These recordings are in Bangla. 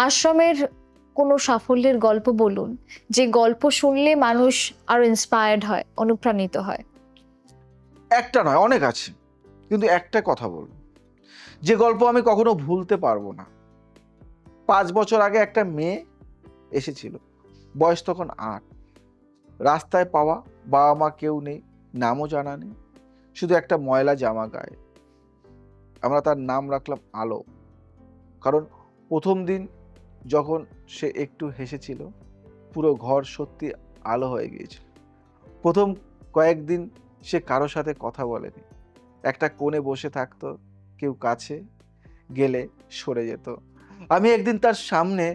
আশ্রমের কোনো সাফল্যের গল্প বলুন, যে গল্প শুনলে মানুষ আরো ইন্সপায়ার্ড হয়, অনুপ্রাণিত হয়। একটা নয়, অনেক আছে, কিন্তু একটা কথা বলবো, যে গল্প আমি কখনো ভুলতে পারবো না। 5 বছর আগে একটা মেয়ে এসেছিল, বয়স তখন 8। রাস্তায় পাওয়া, বাবা মা কেউ নেই, নামও জানা নেই, শুধু একটা ময়লা জামা গায়ে। আমরা তার নাম রাখলাম আলো, কারণ প্রথম দিন যখন সে একটু হেসেছিল, পুরো ঘর সত্যি আলো হয়ে গিয়েছিল। প্রথম কয়েকদিন সে কারো সাথে কথা বলেনি, একটা কোণে বসে থাকতো, কেউ কাছে গেলে সরে যেত। আমি একদিন তার সামনে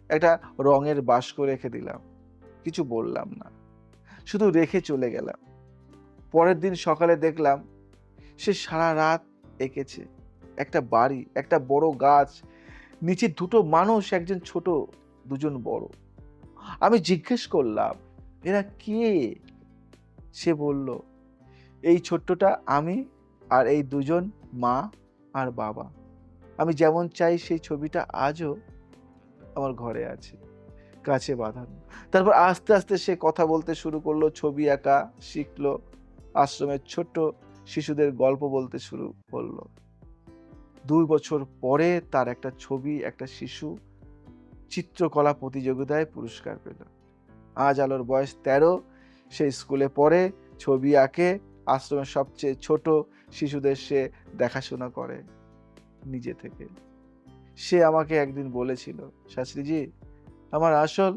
একটা রঙের বাস্ক রেখে দিলাম, কিছু বললাম না, শুধু রেখে চলে গেলাম। পরের দিন সকালে দেখলাম সে সারা রাত এঁকেছে, একটা বাড়ি, একটা বড় গাছ, নিচে দুটো মানুষ, একজন ছোট, দুজন বড়। আমি জিজ্ঞেস করলাম, এরা কে? সে বলল, এই ছোট্টটা আমি, আর এই দুজন মা আর বাবা। আমি যেমন চাই সেই ছবিটা আজও আমার ঘরে আছে, কাছে বাঁধানো। তারপর আস্তে আস্তে সে কথা বলতে শুরু করলো, ছবি আঁকা শিখলো, আশ্রমের ছোট্ট শিশুদের গল্প বলতে শুরু করলো। 2 বছর পরে তার একটা ছবি, একটা শিশু চিত্রকলা প্রতিযোগিতায় পুরস্কার পেল। আজ আলোর বয়স 13, সে স্কুলে পড়ে, ছবি আঁকে, আশ্রমের সবচেয়ে ছোট শিশুদের সে দেখাশোনা করে নিজে থেকে। সে আমাকে একদিন বলেছিল, শাস্ত্রীজি, আমার আসল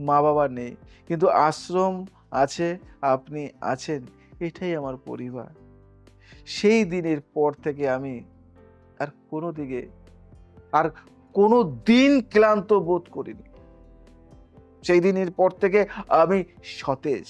মা বাবা নেই, কিন্তু আশ্রম আছে, আপনি আছেন, এটাই আমার পরিবার। সেই দিনের পর থেকে আমি আর কোনো দিকে আর কোনো দিন ক্লান্ত বোধ করিনি। সেই দিনের পর থেকে আমি সতেজ।